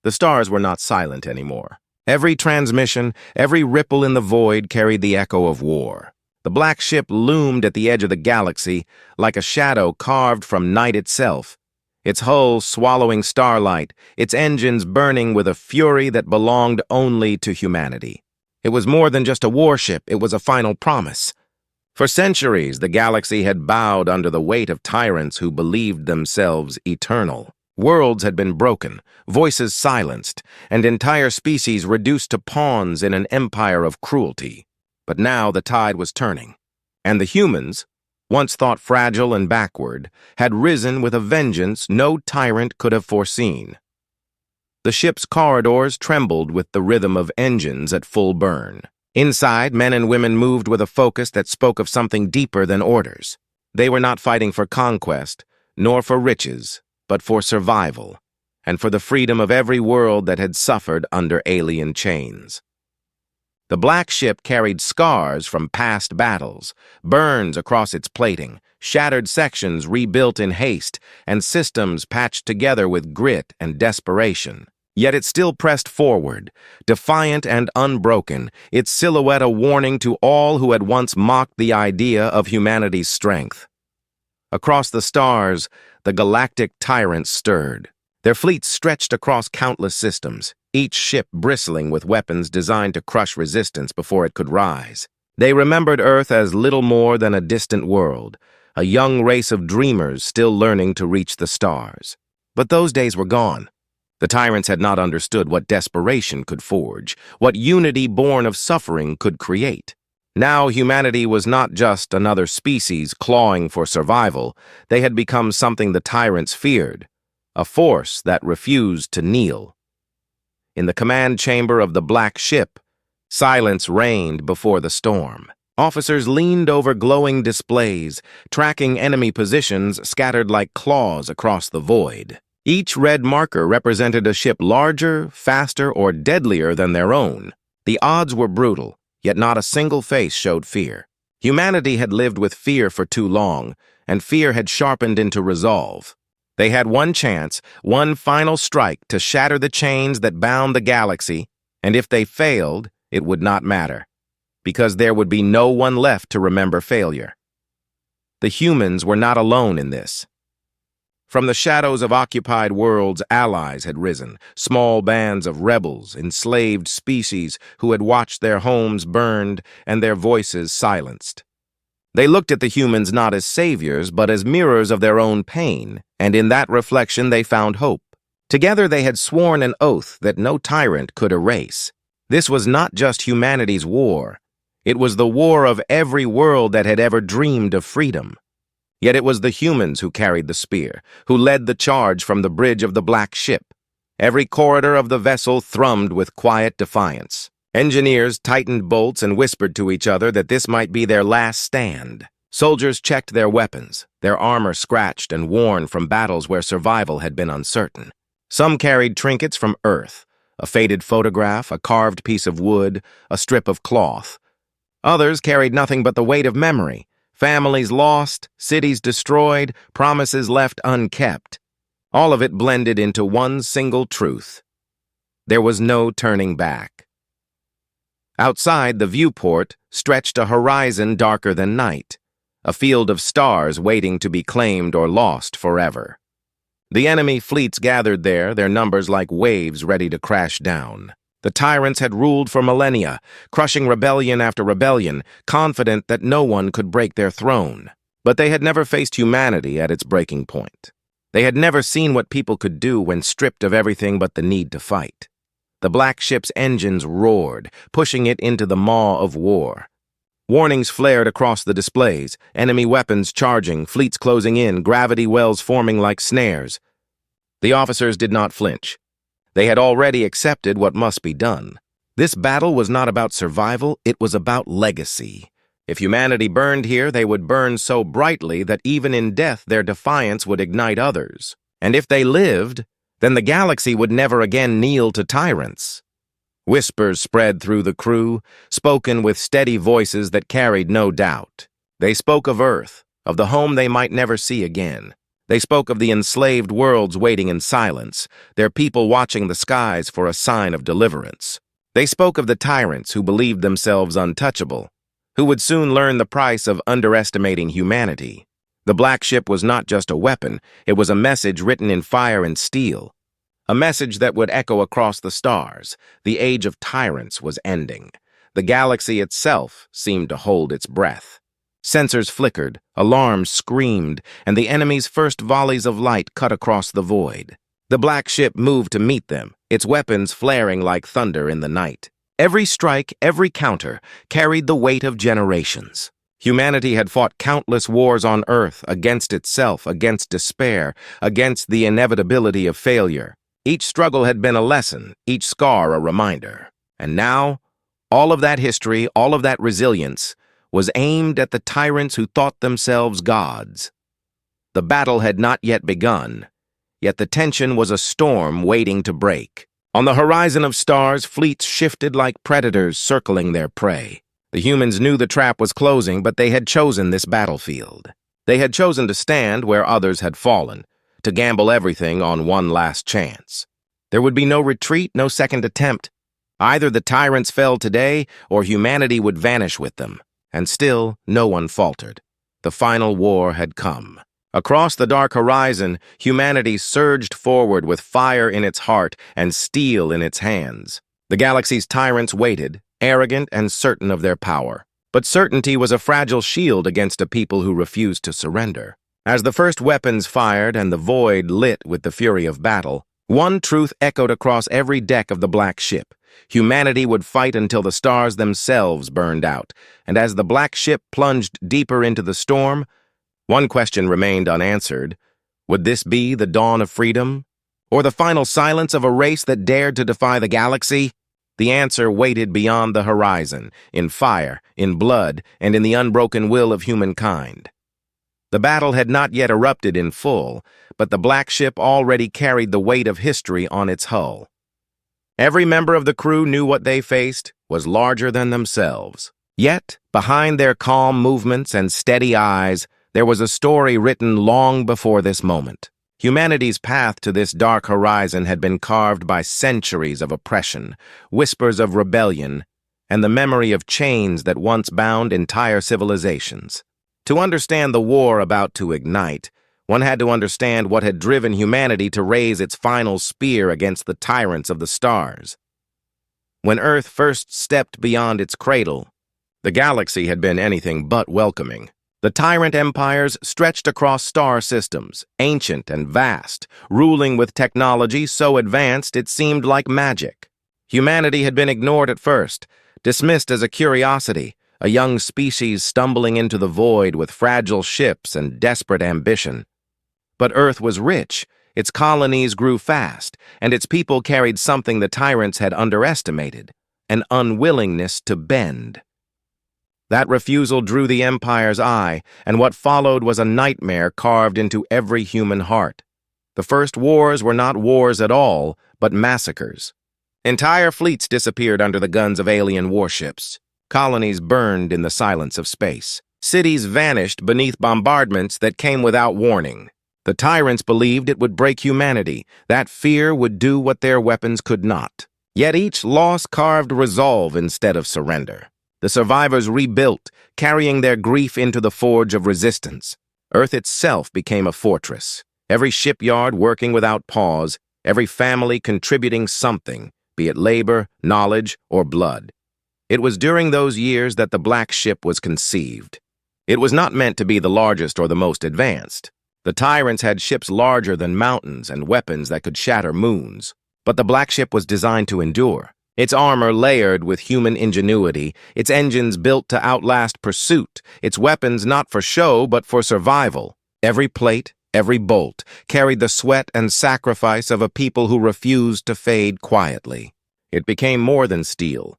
The stars were not silent anymore. Every transmission, every ripple in the void carried the echo of war. The black ship loomed at the edge of the galaxy like a shadow carved from night itself, its hull swallowing starlight, its engines burning with a fury that belonged only to humanity. It was more than just a warship, it was a final promise. For centuries, the galaxy had bowed under the weight of tyrants who believed themselves eternal. Worlds had been broken, voices silenced, and entire species reduced to pawns in an empire of cruelty. But now the tide was turning, and the humans, once thought fragile and backward, had risen with a vengeance no tyrant could have foreseen. The ship's corridors trembled with the rhythm of engines at full burn. Inside, men and women moved with a focus that spoke of something deeper than orders. They were not fighting for conquest, nor for riches, but for survival, and for the freedom of every world that had suffered under alien chains. The black ship carried scars from past battles, burns across its plating, shattered sections rebuilt in haste, and systems patched together with grit and desperation. Yet it still pressed forward, defiant and unbroken, its silhouette a warning to all who had once mocked the idea of humanity's strength. Across the stars, the galactic tyrants stirred. Their fleets stretched across countless systems, each ship bristling with weapons designed to crush resistance before it could rise. They remembered Earth as little more than a distant world, a young race of dreamers still learning to reach the stars. But those days were gone. The tyrants had not understood what desperation could forge, what unity born of suffering could create. Now humanity was not just another species clawing for survival. They had become something the tyrants feared, a force that refused to kneel. In the command chamber of the black ship, silence reigned before the storm. Officers leaned over glowing displays, tracking enemy positions scattered like claws across the void. Each red marker represented a ship larger, faster, or deadlier than their own. The odds were brutal, yet not a single face showed fear. Humanity had lived with fear for too long, and fear had sharpened into resolve. They had one chance, one final strike to shatter the chains that bound the galaxy, and if they failed, it would not matter, because there would be no one left to remember failure. The humans were not alone in this. From the shadows of occupied worlds, allies had risen, small bands of rebels, enslaved species who had watched their homes burned and their voices silenced. They looked at the humans not as saviors, but as mirrors of their own pain, and in that reflection they found hope. Together they had sworn an oath that no tyrant could erase. This was not just humanity's war. It was the war of every world that had ever dreamed of freedom. Yet it was the humans who carried the spear, who led the charge from the bridge of the black ship. Every corridor of the vessel thrummed with quiet defiance. Engineers tightened bolts and whispered to each other that this might be their last stand. Soldiers checked their weapons, their armor scratched and worn from battles where survival had been uncertain. Some carried trinkets from Earth, a faded photograph, a carved piece of wood, a strip of cloth. Others carried nothing but the weight of memory. Families lost, cities destroyed, promises left unkept. All of it blended into one single truth. There was no turning back. Outside the viewport stretched a horizon darker than night, a field of stars waiting to be claimed or lost forever. The enemy fleets gathered there, their numbers like waves ready to crash down. The tyrants had ruled for millennia, crushing rebellion after rebellion, confident that no one could break their throne. But they had never faced humanity at its breaking point. They had never seen what people could do when stripped of everything but the need to fight. The black ship's engines roared, pushing it into the maw of war. Warnings flared across the displays, enemy weapons charging, fleets closing in, gravity wells forming like snares. The officers did not flinch. They had already accepted what must be done. This battle was not about survival, it was about legacy. If humanity burned here, they would burn so brightly that even in death their defiance would ignite others. And if they lived, then the galaxy would never again kneel to tyrants. Whispers spread through the crew, spoken with steady voices that carried no doubt. They spoke of Earth, of the home they might never see again. They spoke of the enslaved worlds waiting in silence, their people watching the skies for a sign of deliverance. They spoke of the tyrants who believed themselves untouchable, who would soon learn the price of underestimating humanity. The black ship was not just a weapon, it was a message written in fire and steel. A message that would echo across the stars. The age of tyrants was ending. The galaxy itself seemed to hold its breath. Sensors flickered, alarms screamed, and the enemy's first volleys of light cut across the void. The black ship moved to meet them, its weapons flaring like thunder in the night. Every strike, every counter, carried the weight of generations. Humanity had fought countless wars on Earth against itself, against despair, against the inevitability of failure. Each struggle had been a lesson, each scar a reminder. And now, all of that history, all of that resilience, was aimed at the tyrants who thought themselves gods. The battle had not yet begun, yet the tension was a storm waiting to break. On the horizon of stars, fleets shifted like predators circling their prey. The humans knew the trap was closing, but they had chosen this battlefield. They had chosen to stand where others had fallen, to gamble everything on one last chance. There would be no retreat, no second attempt. Either the tyrants fell today, or humanity would vanish with them. And still, no one faltered. The final war had come. Across the dark horizon, humanity surged forward with fire in its heart and steel in its hands. The galaxy's tyrants waited, arrogant and certain of their power. But certainty was a fragile shield against a people who refused to surrender. As the first weapons fired and the void lit with the fury of battle, one truth echoed across every deck of the black ship. Humanity would fight until the stars themselves burned out, and as the black ship plunged deeper into the storm, one question remained unanswered. Would this be the dawn of freedom? Or the final silence of a race that dared to defy the galaxy? The answer waited beyond the horizon, in fire, in blood, and in the unbroken will of humankind. The battle had not yet erupted in full, but the black ship already carried the weight of history on its hull. Every member of the crew knew what they faced was larger than themselves. Yet, behind their calm movements and steady eyes, there was a story written long before this moment. Humanity's path to this dark horizon had been carved by centuries of oppression, whispers of rebellion, and the memory of chains that once bound entire civilizations. To understand the war about to ignite, one had to understand what had driven humanity to raise its final spear against the tyrants of the stars. When Earth first stepped beyond its cradle, the galaxy had been anything but welcoming. The tyrant empires stretched across star systems, ancient and vast, ruling with technology so advanced it seemed like magic. Humanity had been ignored at first, dismissed as a curiosity, a young species stumbling into the void with fragile ships and desperate ambition. But Earth was rich, its colonies grew fast, and its people carried something the tyrants had underestimated, an unwillingness to bend. That refusal drew the Empire's eye, and what followed was a nightmare carved into every human heart. The first wars were not wars at all, but massacres. Entire fleets disappeared under the guns of alien warships. Colonies burned in the silence of space. Cities vanished beneath bombardments that came without warning. The tyrants believed it would break humanity, that fear would do what their weapons could not. Yet each loss carved resolve instead of surrender. The survivors rebuilt, carrying their grief into the forge of resistance. Earth itself became a fortress, every shipyard working without pause, every family contributing something, be it labor, knowledge, or blood. It was during those years that the black ship was conceived. It was not meant to be the largest or the most advanced. The tyrants had ships larger than mountains and weapons that could shatter moons. But the black ship was designed to endure. Its armor layered with human ingenuity, its engines built to outlast pursuit, its weapons not for show but for survival. Every plate, every bolt, carried the sweat and sacrifice of a people who refused to fade quietly. It became more than steel.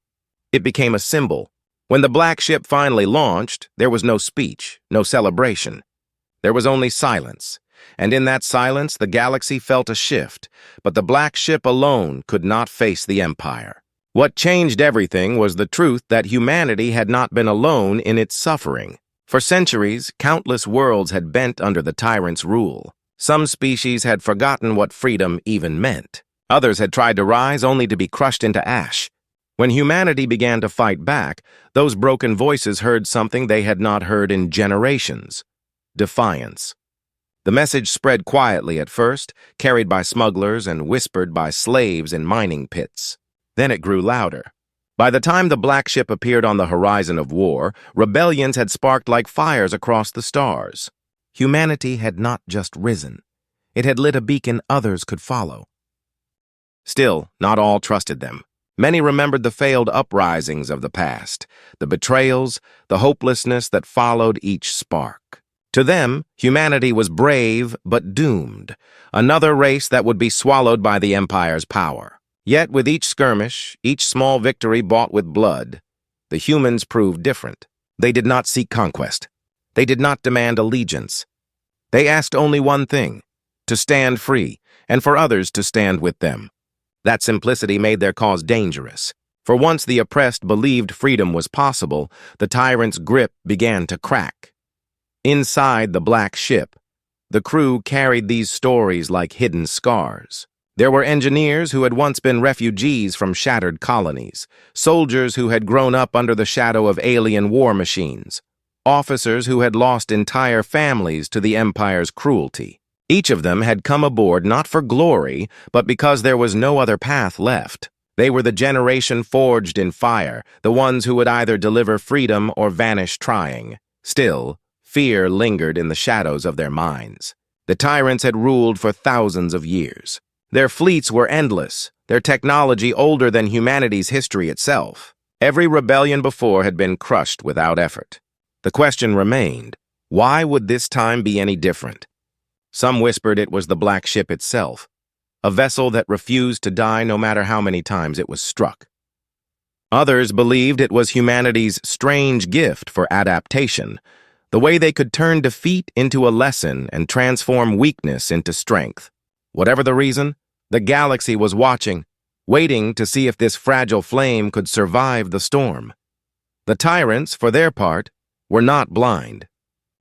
It became a symbol. When the black ship finally launched, there was no speech, no celebration. There was only silence. And in that silence, the galaxy felt a shift, but the black ship alone could not face the Empire. What changed everything was the truth that humanity had not been alone in its suffering. For centuries, countless worlds had bent under the tyrant's rule. Some species had forgotten what freedom even meant. Others had tried to rise only to be crushed into ash. When humanity began to fight back, those broken voices heard something they had not heard in generations: defiance. The message spread quietly at first, carried by smugglers and whispered by slaves in mining pits. Then it grew louder. By the time the Black Ship appeared on the horizon of war, rebellions had sparked like fires across the stars. Humanity had not just risen. It had lit a beacon others could follow. Still, not all trusted them. Many remembered the failed uprisings of the past, the betrayals, the hopelessness that followed each spark. To them, humanity was brave but doomed, another race that would be swallowed by the Empire's power. Yet with each skirmish, each small victory bought with blood, the humans proved different. They did not seek conquest. They did not demand allegiance. They asked only one thing: to stand free, and for others to stand with them. That simplicity made their cause dangerous. For once the oppressed believed freedom was possible, the tyrant's grip began to crack. Inside the Black Ship, the crew carried these stories like hidden scars. There were engineers who had once been refugees from shattered colonies, soldiers who had grown up under the shadow of alien war machines, officers who had lost entire families to the Empire's cruelty. Each of them had come aboard not for glory, but because there was no other path left. They were the generation forged in fire, the ones who would either deliver freedom or vanish trying. Still, fear lingered in the shadows of their minds. The tyrants had ruled for thousands of years. Their fleets were endless, their technology older than humanity's history itself. Every rebellion before had been crushed without effort. The question remained: why would this time be any different? Some whispered it was the Black Ship itself, a vessel that refused to die no matter how many times it was struck. Others believed it was humanity's strange gift for adaptation, the way they could turn defeat into a lesson and transform weakness into strength. Whatever the reason, the galaxy was watching, waiting to see if this fragile flame could survive the storm. The tyrants, for their part, were not blind.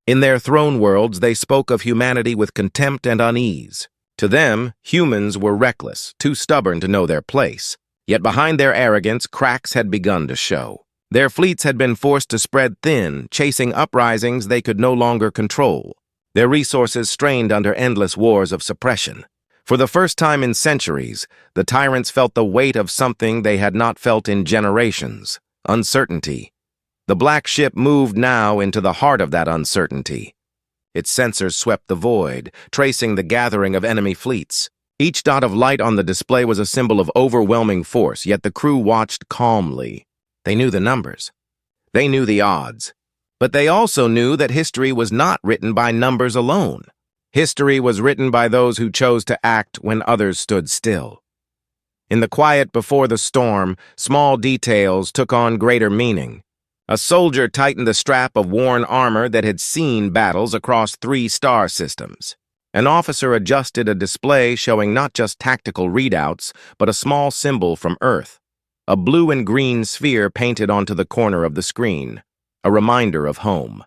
In their throne worlds, they spoke of humanity with contempt and unease. To them, humans were reckless, too stubborn to know their place. Yet behind their arrogance, cracks had begun to show. Their fleets had been forced to spread thin, chasing uprisings they could no longer control. Their resources strained under endless wars of suppression. For the first time in centuries, the tyrants felt the weight of something they had not felt in generations: uncertainty. The Black Ship moved now into the heart of that uncertainty. Its sensors swept the void, tracing the gathering of enemy fleets. Each dot of light on the display was a symbol of overwhelming force, yet the crew watched calmly. They knew the numbers. They knew the odds. But they also knew that history was not written by numbers alone. History was written by those who chose to act when others stood still. In the quiet before the storm, small details took on greater meaning. A soldier tightened the strap of worn armor that had seen battles across 3 star systems. An officer adjusted a display showing not just tactical readouts, but a small symbol from Earth. A blue and green sphere painted onto the corner of the screen, a reminder of home.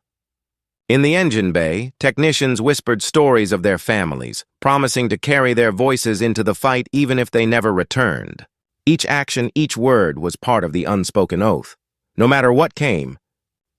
In the engine bay, technicians whispered stories of their families, promising to carry their voices into the fight even if they never returned. Each action, each word was part of the unspoken oath. No matter what came,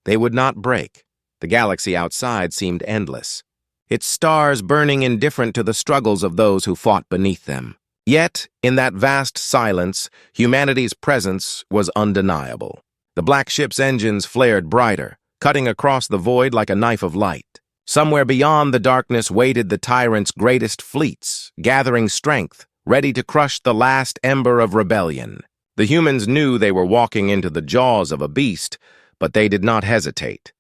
they would not break. The galaxy outside seemed endless, its stars burning indifferent to the struggles of those who fought beneath them. Yet, in that vast silence, humanity's presence was undeniable. The Black Ship's engines flared brighter, cutting across the void like a knife of light. Somewhere beyond the darkness waited the tyrant's greatest fleets, gathering strength, ready to crush the last ember of rebellion. The humans knew they were walking into the jaws of a beast, but they did not hesitate.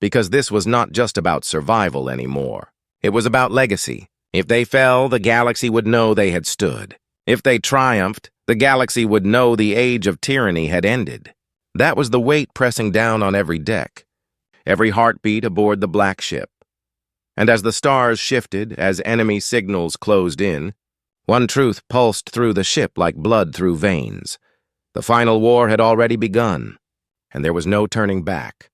Because this was not just about survival anymore. It was about legacy. If they fell, the galaxy would know they had stood. If they triumphed, the galaxy would know the age of tyranny had ended. That was the weight pressing down on every deck, every heartbeat aboard the Black Ship. And as the stars shifted, as enemy signals closed in, one truth pulsed through the ship like blood through veins. The final war had already begun, and there was no turning back.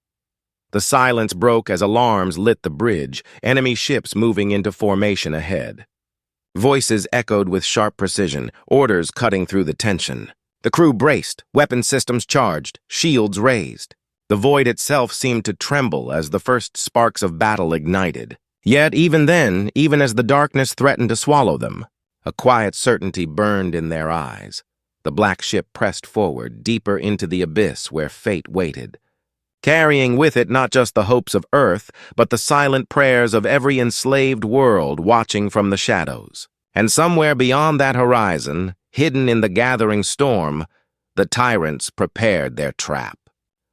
The silence broke as alarms lit the bridge, enemy ships moving into formation ahead. Voices echoed with sharp precision, orders cutting through the tension. The crew braced, weapon systems charged, shields raised. The void itself seemed to tremble as the first sparks of battle ignited. Yet even then, even as the darkness threatened to swallow them, a quiet certainty burned in their eyes. The black ship pressed forward, deeper into the abyss where fate waited, carrying with it not just the hopes of Earth, but the silent prayers of every enslaved world watching from the shadows. And somewhere beyond that horizon, hidden in the gathering storm, the Tyrants prepared their trap.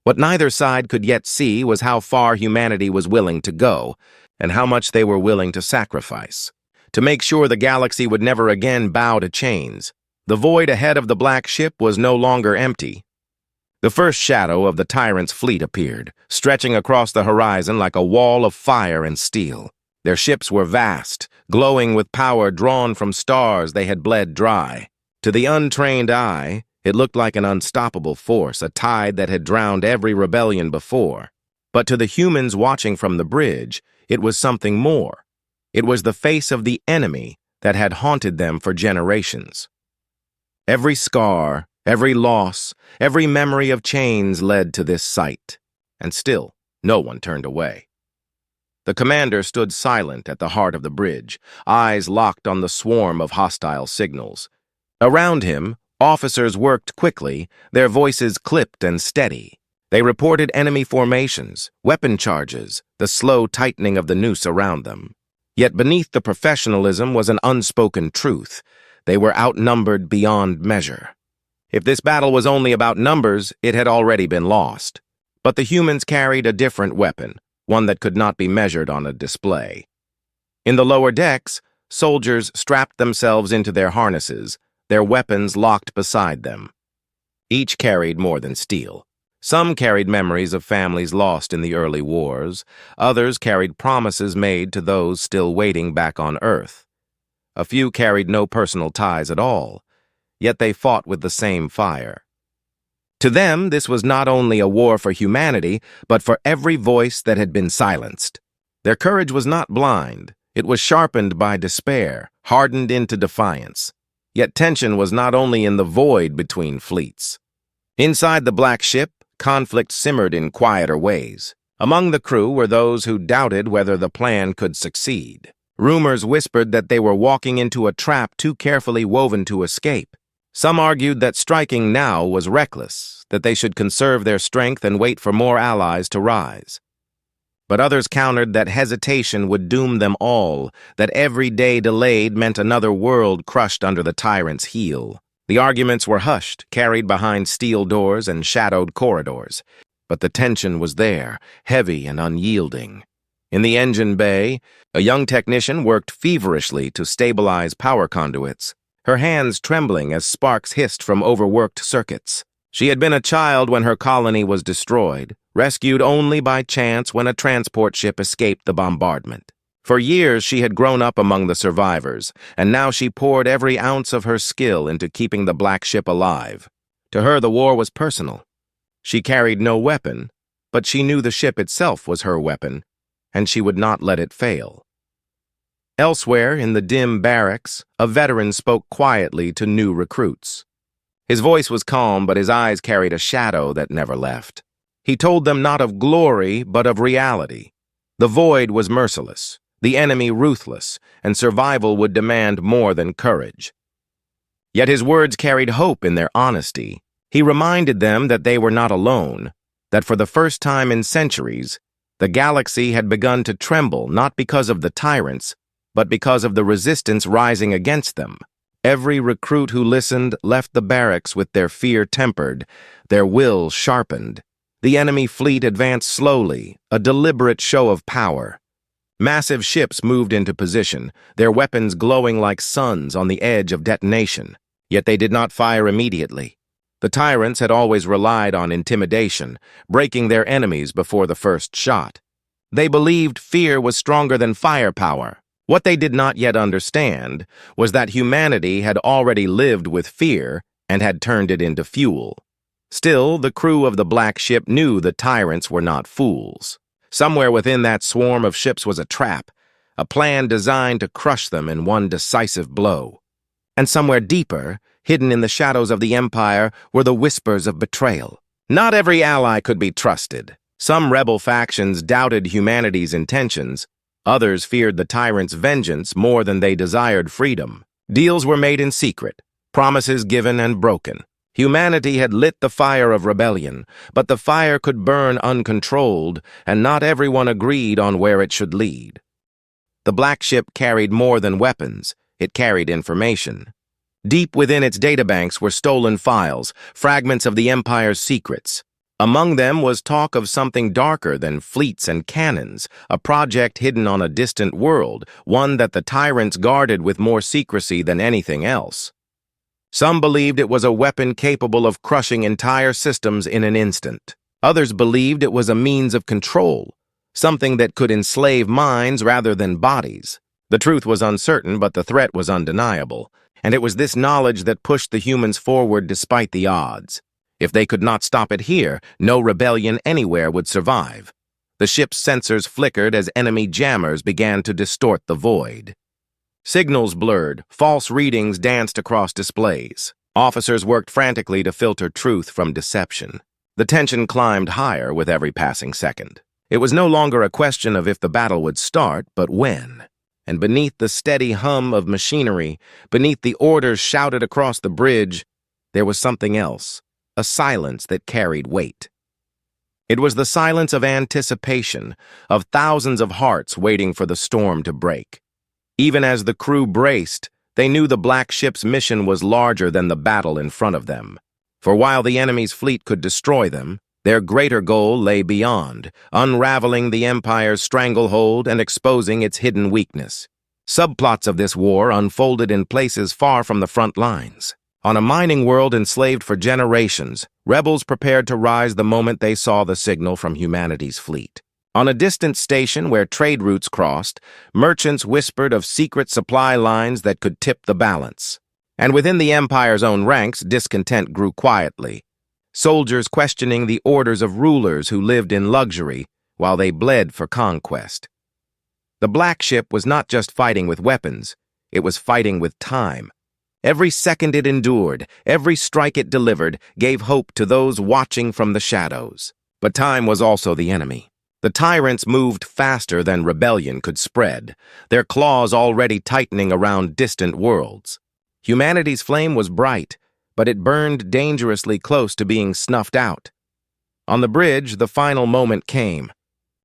What neither side could yet see was how far humanity was willing to go, and how much they were willing to sacrifice, to make sure the galaxy would never again bow to chains. The void ahead of the black ship was no longer empty. The first shadow of the Tyrants' fleet appeared, stretching across the horizon like a wall of fire and steel. Their ships were vast, glowing with power drawn from stars they had bled dry. To the untrained eye, it looked like an unstoppable force, a tide that had drowned every rebellion before. But to the humans watching from the bridge, it was something more. It was the face of the enemy that had haunted them for generations. Every scar, every loss, every memory of chains led to this sight, and still no one turned away. The commander stood silent at the heart of the bridge, eyes locked on the swarm of hostile signals. Around him, officers worked quickly, their voices clipped and steady. They reported enemy formations, weapon charges, the slow tightening of the noose around them. Yet beneath the professionalism was an unspoken truth. They were outnumbered beyond measure. If this battle was only about numbers, it had already been lost. But the humans carried a different weapon, one that could not be measured on a display. In the lower decks, soldiers strapped themselves into their harnesses, their weapons locked beside them. Each carried more than steel. Some carried memories of families lost in the early wars. Others carried promises made to those still waiting back on Earth. A few carried no personal ties at all, yet they fought with the same fire. To them, this was not only a war for humanity, but for every voice that had been silenced. Their courage was not blind. It was sharpened by despair, hardened into defiance. Yet tension was not only in the void between fleets. Inside the black ship, conflict simmered in quieter ways. Among the crew were those who doubted whether the plan could succeed. Rumors whispered that they were walking into a trap too carefully woven to escape. Some argued that striking now was reckless, that they should conserve their strength and wait for more allies to rise. But others countered that hesitation would doom them all, that every day delayed meant another world crushed under the tyrant's heel. The arguments were hushed, carried behind steel doors and shadowed corridors. But the tension was there, heavy and unyielding. In the engine bay, a young technician worked feverishly to stabilize power conduits, her hands trembling as sparks hissed from overworked circuits. She had been a child when her colony was destroyed, rescued only by chance when a transport ship escaped the bombardment. For years she had grown up among the survivors, and now she poured every ounce of her skill into keeping the black ship alive. To her, the war was personal. She carried no weapon, but she knew the ship itself was her weapon, and she would not let it fail. Elsewhere, in the dim barracks, a veteran spoke quietly to new recruits. His voice was calm, but his eyes carried a shadow that never left. He told them not of glory, but of reality. The void was merciless, the enemy ruthless, and survival would demand more than courage. Yet his words carried hope in their honesty. He reminded them that they were not alone, that for the first time in centuries, the galaxy had begun to tremble not because of the tyrants, but because of the resistance rising against them. Every recruit who listened left the barracks with their fear tempered, their will sharpened. The enemy fleet advanced slowly, a deliberate show of power. Massive ships moved into position, their weapons glowing like suns on the edge of detonation. Yet they did not fire immediately. The tyrants had always relied on intimidation, breaking their enemies before the first shot. They believed fear was stronger than firepower. What they did not yet understand was that humanity had already lived with fear and had turned it into fuel. Still, the crew of the black ship knew the tyrants were not fools. Somewhere within that swarm of ships was a trap, a plan designed to crush them in one decisive blow. And somewhere deeper, hidden in the shadows of the Empire, were the whispers of betrayal. Not every ally could be trusted. Some rebel factions doubted humanity's intentions. Others feared the tyrants' vengeance more than they desired freedom. Deals were made in secret, promises given and broken. Humanity had lit the fire of rebellion, but the fire could burn uncontrolled, and not everyone agreed on where it should lead. The Black Ship carried more than weapons. It carried information. Deep within its databanks were stolen files, fragments of the Empire's secrets. Among them was talk of something darker than fleets and cannons, a project hidden on a distant world, one that the tyrants guarded with more secrecy than anything else. Some believed it was a weapon capable of crushing entire systems in an instant. Others believed it was a means of control, something that could enslave minds rather than bodies. The truth was uncertain, but the threat was undeniable, and it was this knowledge that pushed the humans forward despite the odds. If they could not stop it here, no rebellion anywhere would survive. The ship's sensors flickered as enemy jammers began to distort the void. Signals blurred, false readings danced across displays. Officers worked frantically to filter truth from deception. The tension climbed higher with every passing second. It was no longer a question of if the battle would start, but when. And beneath the steady hum of machinery, beneath the orders shouted across the bridge, there was something else, a silence that carried weight. It was the silence of anticipation, of thousands of hearts waiting for the storm to break. Even as the crew braced, they knew the Black Ship's mission was larger than the battle in front of them. For while the enemy's fleet could destroy them, their greater goal lay beyond, unraveling the Empire's stranglehold and exposing its hidden weakness. Subplots of this war unfolded in places far from the front lines. On a mining world enslaved for generations, rebels prepared to rise the moment they saw the signal from humanity's fleet. On a distant station where trade routes crossed, merchants whispered of secret supply lines that could tip the balance. And within the Empire's own ranks, discontent grew quietly. Soldiers questioning the orders of rulers who lived in luxury while they bled for conquest. The Black Ship was not just fighting with weapons, it was fighting with time. Every second it endured, every strike it delivered, gave hope to those watching from the shadows. But time was also the enemy. The tyrants moved faster than rebellion could spread, their claws already tightening around distant worlds. Humanity's flame was bright, but it burned dangerously close to being snuffed out. On the bridge, the final moment came.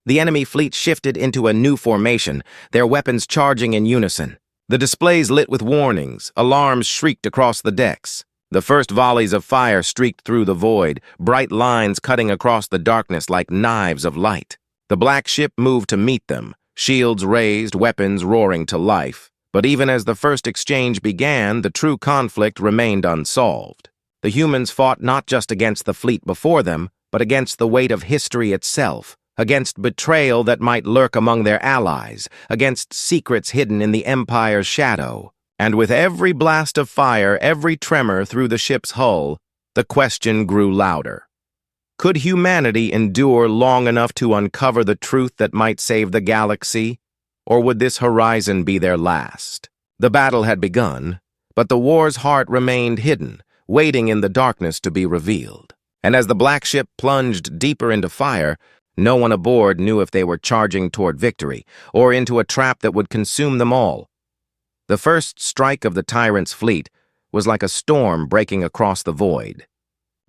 The enemy fleet shifted into a new formation, their weapons charging in unison. The displays lit with warnings, alarms shrieked across the decks. The first volleys of fire streaked through the void, bright lines cutting across the darkness like knives of light. The Black Ship moved to meet them, shields raised, weapons roaring to life. But even as the first exchange began, the true conflict remained unsolved. The humans fought not just against the fleet before them, but against the weight of history itself, against betrayal that might lurk among their allies, against secrets hidden in the Empire's shadow. And with every blast of fire, every tremor through the ship's hull, the question grew louder. Could humanity endure long enough to uncover the truth that might save the galaxy? Or would this horizon be their last? The battle had begun, but the war's heart remained hidden, waiting in the darkness to be revealed. And as the Black Ship plunged deeper into fire, no one aboard knew if they were charging toward victory, or into a trap that would consume them all. The first strike of the Tyrants' fleet was like a storm breaking across the void.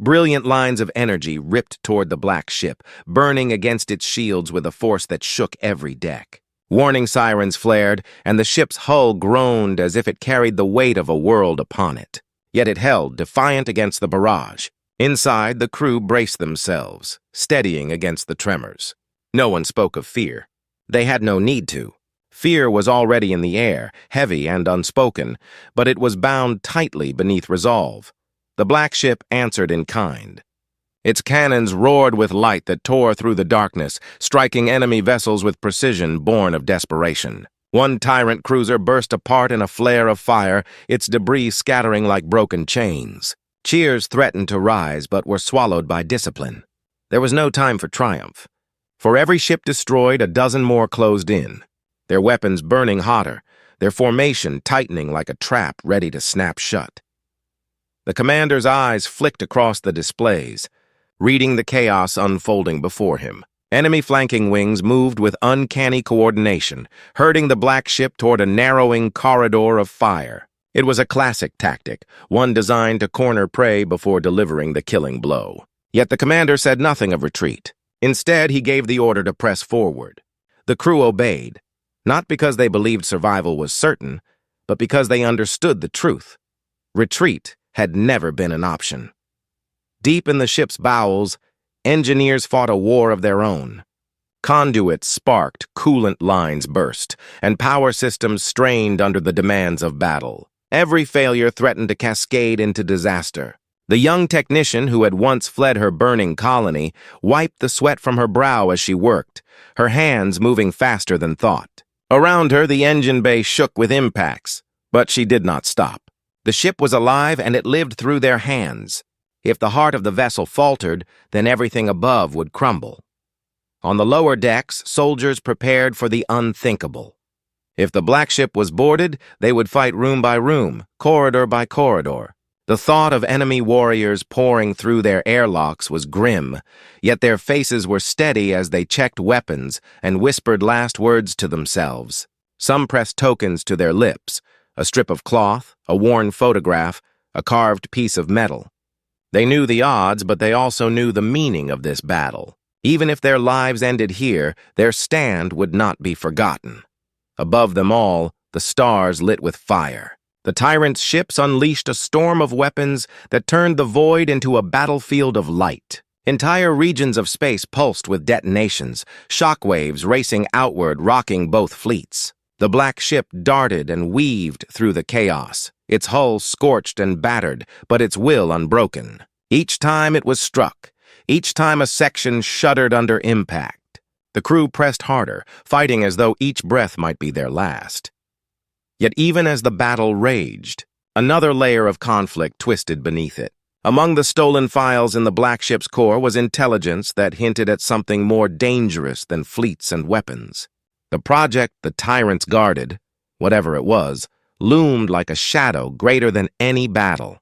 Brilliant lines of energy ripped toward the Black Ship, burning against its shields with a force that shook every deck. Warning sirens flared, and the ship's hull groaned as if it carried the weight of a world upon it. Yet it held, defiant against the barrage. Inside, the crew braced themselves, steadying against the tremors. No one spoke of fear. They had no need to. Fear was already in the air, heavy and unspoken, but it was bound tightly beneath resolve. The Black Ship answered in kind. Its cannons roared with light that tore through the darkness, striking enemy vessels with precision born of desperation. One Tyrant cruiser burst apart in a flare of fire, its debris scattering like broken chains. Cheers threatened to rise but were swallowed by discipline. There was no time for triumph. For every ship destroyed, a dozen more closed in, their weapons burning hotter, their formation tightening like a trap ready to snap shut. The commander's eyes flicked across the displays, reading the chaos unfolding before him. Enemy flanking wings moved with uncanny coordination, herding the black ship toward a narrowing corridor of fire. It was a classic tactic, one designed to corner prey before delivering the killing blow. Yet the commander said nothing of retreat. Instead, he gave the order to press forward. The crew obeyed, not because they believed survival was certain, but because they understood the truth. Retreat had never been an option. Deep in the ship's bowels, engineers fought a war of their own. Conduits sparked, coolant lines burst, and power systems strained under the demands of battle. Every failure threatened to cascade into disaster. The young technician who had once fled her burning colony wiped the sweat from her brow as she worked, her hands moving faster than thought. Around her, the engine bay shook with impacts, but she did not stop. The ship was alive and it lived through their hands. If the heart of the vessel faltered, then everything above would crumble. On the lower decks, soldiers prepared for the unthinkable. If the black ship was boarded, they would fight room by room, corridor by corridor. The thought of enemy warriors pouring through their airlocks was grim, yet their faces were steady as they checked weapons and whispered last words to themselves. Some pressed tokens to their lips, a strip of cloth, a worn photograph, a carved piece of metal. They knew the odds, but they also knew the meaning of this battle. Even if their lives ended here, their stand would not be forgotten. Above them all, the stars lit with fire. The Tyrants' ships unleashed a storm of weapons that turned the void into a battlefield of light. Entire regions of space pulsed with detonations, shockwaves racing outward, rocking both fleets. The black ship darted and weaved through the chaos, its hull scorched and battered, but its will unbroken. Each time it was struck, each time a section shuddered under impact. The crew pressed harder, fighting as though each breath might be their last. Yet even as the battle raged, another layer of conflict twisted beneath it. Among the stolen files in the black ship's core was intelligence that hinted at something more dangerous than fleets and weapons. The project the Tyrants guarded, whatever it was, loomed like a shadow greater than any battle.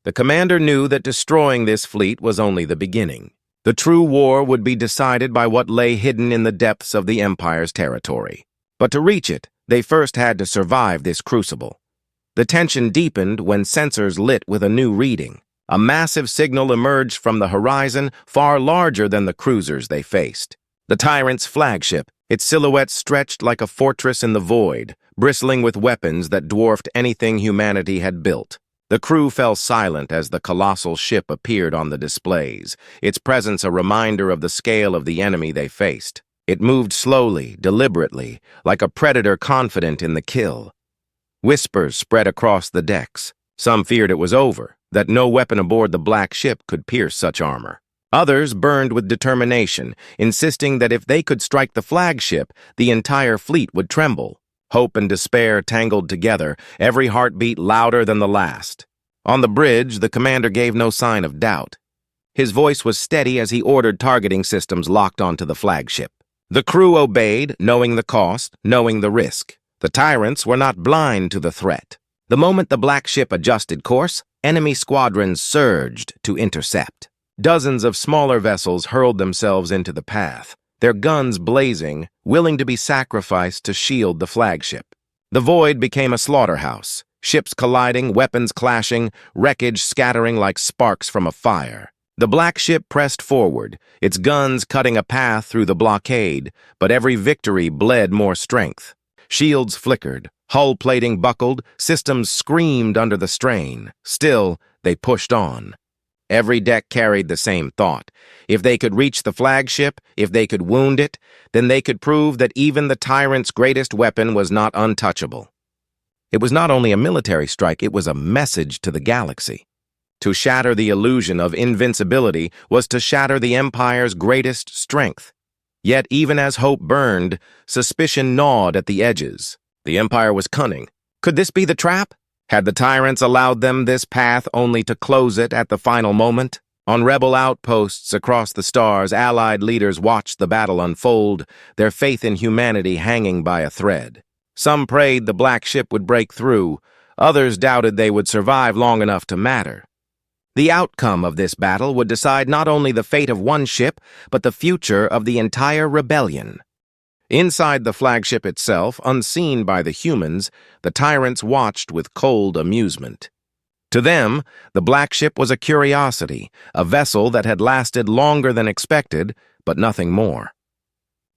The commander knew that destroying this fleet was only the beginning. The true war would be decided by what lay hidden in the depths of the Empire's territory. But to reach it, they first had to survive this crucible. The tension deepened when sensors lit with a new reading. A massive signal emerged from the horizon, far larger than the cruisers they faced. The Tyrant's flagship, its silhouette stretched like a fortress in the void, bristling with weapons that dwarfed anything humanity had built. The crew fell silent as the colossal ship appeared on the displays, its presence a reminder of the scale of the enemy they faced. It moved slowly, deliberately, like a predator confident in the kill. Whispers spread across the decks. Some feared it was over, that no weapon aboard the black ship could pierce such armor. Others burned with determination, insisting that if they could strike the flagship, the entire fleet would tremble. Hope and despair tangled together, every heartbeat louder than the last. On the bridge, the commander gave no sign of doubt. His voice was steady as he ordered targeting systems locked onto the flagship. The crew obeyed, knowing the cost, knowing the risk. The Tyrants were not blind to the threat. The moment the black ship adjusted course, enemy squadrons surged to intercept. Dozens of smaller vessels hurled themselves into the path, their guns blazing, willing to be sacrificed to shield the flagship. The void became a slaughterhouse, ships colliding, weapons clashing, wreckage scattering like sparks from a fire. The black ship pressed forward, its guns cutting a path through the blockade, but every victory bled more strength. Shields flickered, hull plating buckled, systems screamed under the strain. Still, they pushed on. Every deck carried the same thought. If they could reach the flagship, if they could wound it, then they could prove that even the Tyrant's greatest weapon was not untouchable. It was not only a military strike, it was a message to the galaxy. To shatter the illusion of invincibility was to shatter the Empire's greatest strength. Yet even as hope burned, suspicion gnawed at the edges. The Empire was cunning. Could this be the trap? Had the Tyrants allowed them this path only to close it at the final moment? On rebel outposts across the stars, Allied leaders watched the battle unfold, their faith in humanity hanging by a thread. Some prayed the black ship would break through, others doubted they would survive long enough to matter. The outcome of this battle would decide not only the fate of one ship, but the future of the entire rebellion. Inside the flagship itself, unseen by the humans, the Tyrants watched with cold amusement. To them, the black ship was a curiosity, a vessel that had lasted longer than expected, but nothing more.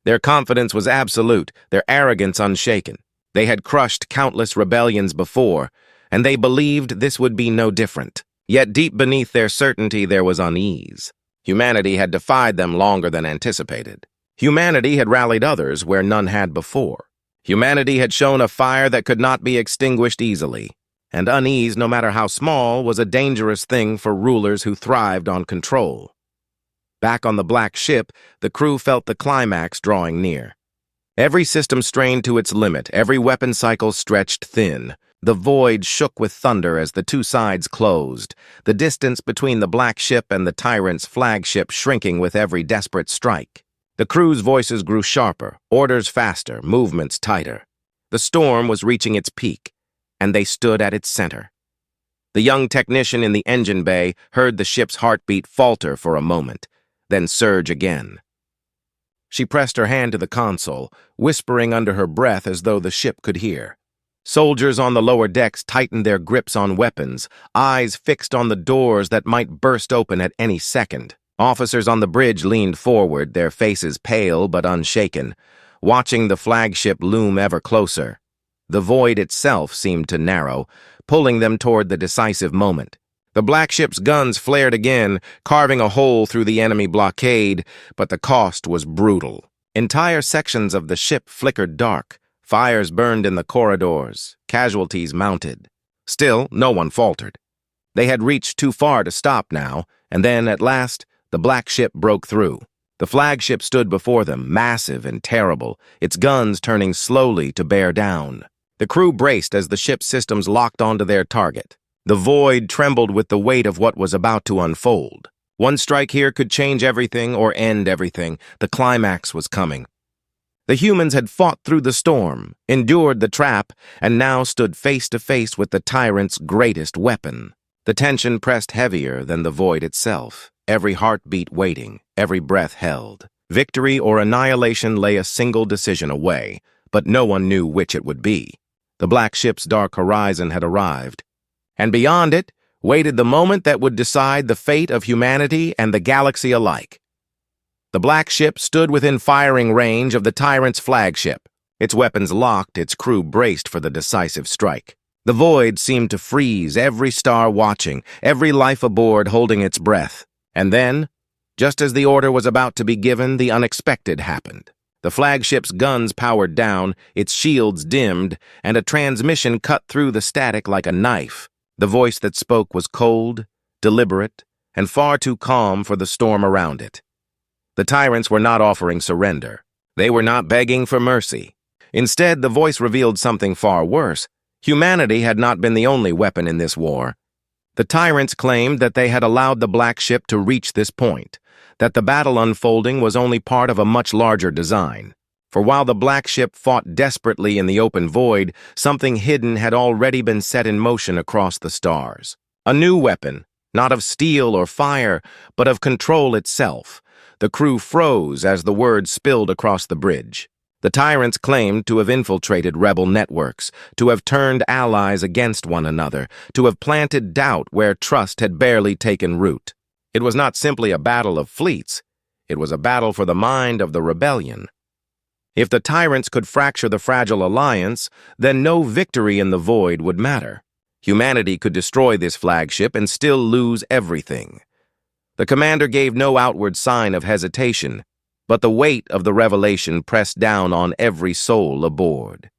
Their confidence was absolute, their arrogance unshaken. They had crushed countless rebellions before, and they believed this would be no different. Yet deep beneath their certainty there was unease. Humanity had defied them longer than anticipated. Humanity had rallied others where none had before. Humanity had shown a fire that could not be extinguished easily. And unease, no matter how small, was a dangerous thing for rulers who thrived on control. Back on the black ship, the crew felt the climax drawing near. Every system strained to its limit, every weapon cycle stretched thin. The void shook with thunder as the two sides closed, the distance between the black ship and the Tyrant's flagship shrinking with every desperate strike. The crew's voices grew sharper, orders faster, movements tighter. The storm was reaching its peak, and they stood at its center. The young technician in the engine bay heard the ship's heartbeat falter for a moment, then surge again. She pressed her hand to the console, whispering under her breath as though the ship could hear. Soldiers on the lower decks tightened their grips on weapons, eyes fixed on the doors that might burst open at any second. Officers on the bridge leaned forward, their faces pale but unshaken, watching the flagship loom ever closer. The void itself seemed to narrow, pulling them toward the decisive moment. The black ship's guns flared again, carving a hole through the enemy blockade, but the cost was brutal. Entire sections of the ship flickered dark. Fires burned in the corridors, casualties mounted. Still, no one faltered. They had reached too far to stop now, and then, at last, the black ship broke through. The flagship stood before them, massive and terrible, its guns turning slowly to bear down. The crew braced as the ship's systems locked onto their target. The void trembled with the weight of what was about to unfold. One strike here could change everything or end everything. The climax was coming. The humans had fought through the storm, endured the trap, and now stood face to face with the Tyrant's greatest weapon. The tension pressed heavier than the void itself, every heartbeat waiting, every breath held. Victory or annihilation lay a single decision away, but no one knew which it would be. The black ship's dark horizon had arrived, and beyond it waited the moment that would decide the fate of humanity and the galaxy alike. The black ship stood within firing range of the Tyrant's flagship. Its weapons locked, its crew braced for the decisive strike. The void seemed to freeze, every star watching, every life aboard holding its breath. And then, just as the order was about to be given, the unexpected happened. The flagship's guns powered down, its shields dimmed, and a transmission cut through the static like a knife. The voice that spoke was cold, deliberate, and far too calm for the storm around it. The Tyrants were not offering surrender. They were not begging for mercy. Instead, the voice revealed something far worse. Humanity had not been the only weapon in this war. The Tyrants claimed that they had allowed the black ship to reach this point, that the battle unfolding was only part of a much larger design. For while the black ship fought desperately in the open void, something hidden had already been set in motion across the stars. A new weapon, not of steel or fire, but of control itself. The crew froze as the words spilled across the bridge. The Tyrants claimed to have infiltrated rebel networks, to have turned allies against one another, to have planted doubt where trust had barely taken root. It was not simply a battle of fleets. It was a battle for the mind of the rebellion. If the Tyrants could fracture the fragile alliance, then no victory in the void would matter. Humanity could destroy this flagship and still lose everything. The commander gave no outward sign of hesitation, but the weight of the revelation pressed down on every soul aboard.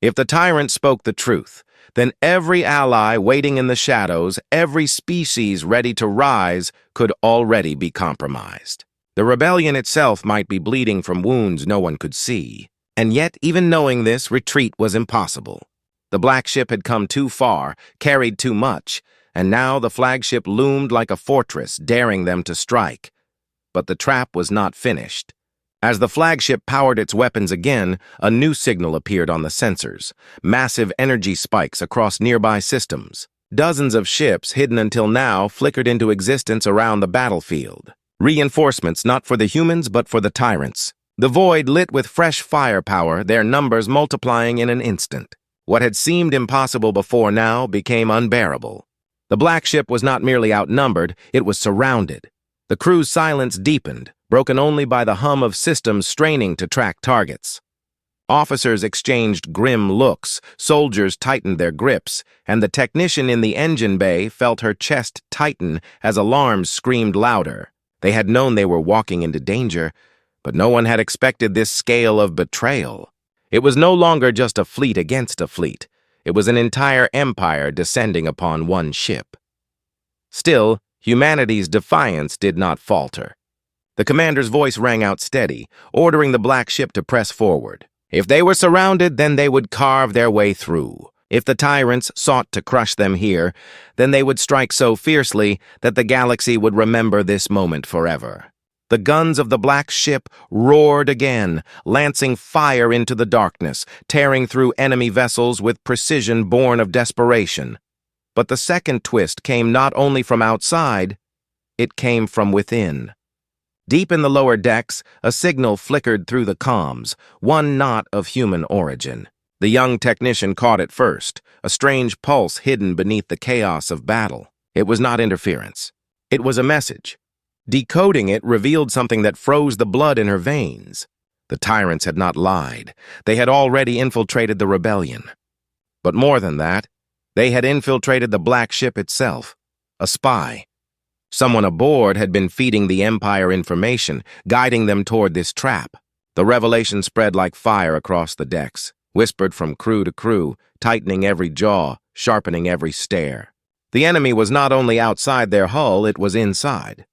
If the Tyrant spoke the truth, then every ally waiting in the shadows, every species ready to rise, could already be compromised. The rebellion itself might be bleeding from wounds no one could see, and yet, even knowing this, retreat was impossible. The black ship had come too far, carried too much, and now the flagship loomed like a fortress, daring them to strike. But the trap was not finished. As the flagship powered its weapons again, a new signal appeared on the sensors, massive energy spikes across nearby systems. Dozens of ships, hidden until now, flickered into existence around the battlefield. Reinforcements not for the humans, but for the Tyrants. The void lit with fresh firepower, their numbers multiplying in an instant. What had seemed impossible before now became unbearable. The black ship was not merely outnumbered, it was surrounded. The crew's silence deepened, broken only by the hum of systems straining to track targets. Officers exchanged grim looks, soldiers tightened their grips, and the technician in the engine bay felt her chest tighten as alarms screamed louder. They had known they were walking into danger, but no one had expected this scale of betrayal. It was no longer just a fleet against a fleet. It was an entire empire descending upon one ship. Still, humanity's defiance did not falter. The commander's voice rang out steady, ordering the black ship to press forward. If they were surrounded, then they would carve their way through. If the Tyrants sought to crush them here, then they would strike so fiercely that the galaxy would remember this moment forever. The guns of the black ship roared again, lancing fire into the darkness, tearing through enemy vessels with precision born of desperation. But the second twist came not only from outside, it came from within. Deep in the lower decks, a signal flickered through the comms, one not of human origin. The young technician caught it first, a strange pulse hidden beneath the chaos of battle. It was not interference. It was a message. Decoding it revealed something that froze the blood in her veins. The Tyrants had not lied. They had already infiltrated the rebellion. But more than that, they had infiltrated the black ship itself. A spy. Someone aboard had been feeding the Empire information, guiding them toward this trap. The revelation spread like fire across the decks, whispered from crew to crew, tightening every jaw, sharpening every stare. The enemy was not only outside their hull, it was inside.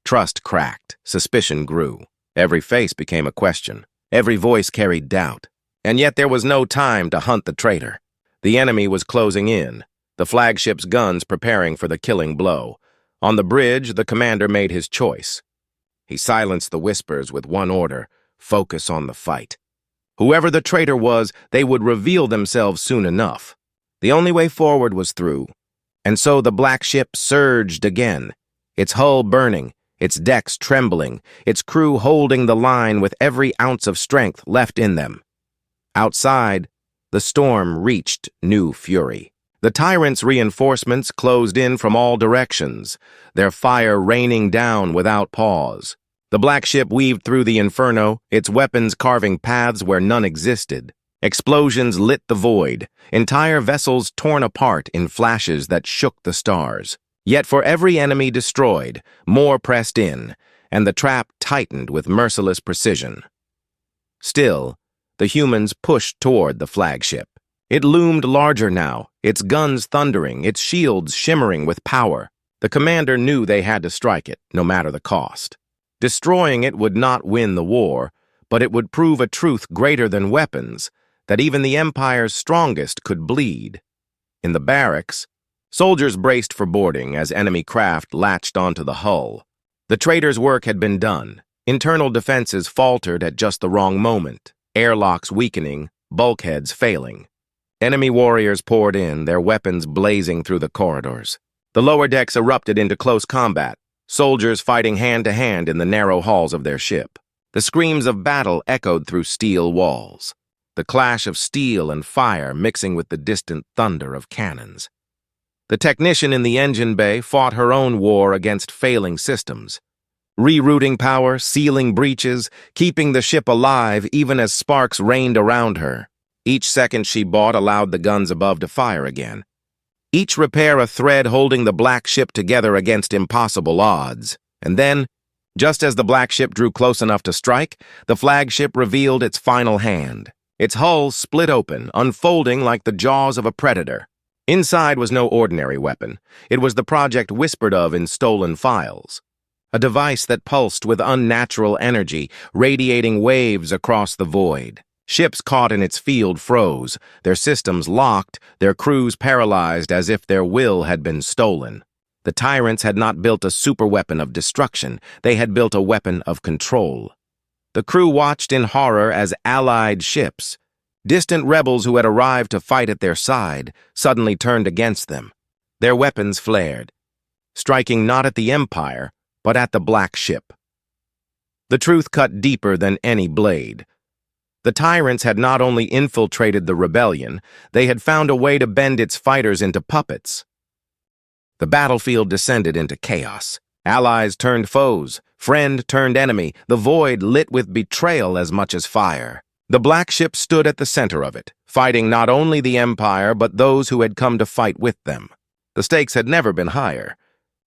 Trust cracked, suspicion grew. Every face became a question. Every voice carried doubt. And yet there was no time to hunt the traitor. The enemy was closing in, the flagship's guns preparing for the killing blow. On the bridge, the commander made his choice. He silenced the whispers with one order: focus on the fight. Whoever the traitor was, they would reveal themselves soon enough. The only way forward was through. And so the black ship surged again, its hull burning, its decks trembling, its crew holding the line with every ounce of strength left in them. Outside, the storm reached new fury. The Tyrants' reinforcements closed in from all directions, their fire raining down without pause. The black ship weaved through the inferno, its weapons carving paths where none existed. Explosions lit the void, entire vessels torn apart in flashes that shook the stars. Yet for every enemy destroyed, more pressed in, and the trap tightened with merciless precision. Still, the humans pushed toward the flagship. It loomed larger now, its guns thundering, its shields shimmering with power. The commander knew they had to strike it, no matter the cost. Destroying it would not win the war, but it would prove a truth greater than weapons, that even the Empire's strongest could bleed. In the barracks, soldiers braced for boarding as enemy craft latched onto the hull. The traitor's work had been done. Internal defenses faltered at just the wrong moment, airlocks weakening, bulkheads failing. Enemy warriors poured in, their weapons blazing through the corridors. The lower decks erupted into close combat, soldiers fighting hand-to-hand in the narrow halls of their ship. The screams of battle echoed through steel walls, the clash of steel and fire mixing with the distant thunder of cannons. The technician in the engine bay fought her own war against failing systems, rerouting power, sealing breaches, keeping the ship alive even as sparks rained around her. Each second she bought allowed the guns above to fire again. Each repair a thread holding the black ship together against impossible odds. And then, just as the black ship drew close enough to strike, the flagship revealed its final hand. Its hull split open, unfolding like the jaws of a predator. Inside was no ordinary weapon. It was the project whispered of in stolen files. A device that pulsed with unnatural energy, radiating waves across the void. Ships caught in its field froze, their systems locked, their crews paralyzed as if their will had been stolen. The Tyrants had not built a superweapon of destruction, they had built a weapon of control. The crew watched in horror as allied ships, distant rebels who had arrived to fight at their side, suddenly turned against them. Their weapons flared, striking not at the Empire, but at the Black Ship. The truth cut deeper than any blade. The Tyrants had not only infiltrated the rebellion, they had found a way to bend its fighters into puppets. The battlefield descended into chaos. Allies turned foes, friend turned enemy, the void lit with betrayal as much as fire. The Black Ship stood at the center of it, fighting not only the Empire but those who had come to fight with them. The stakes had never been higher.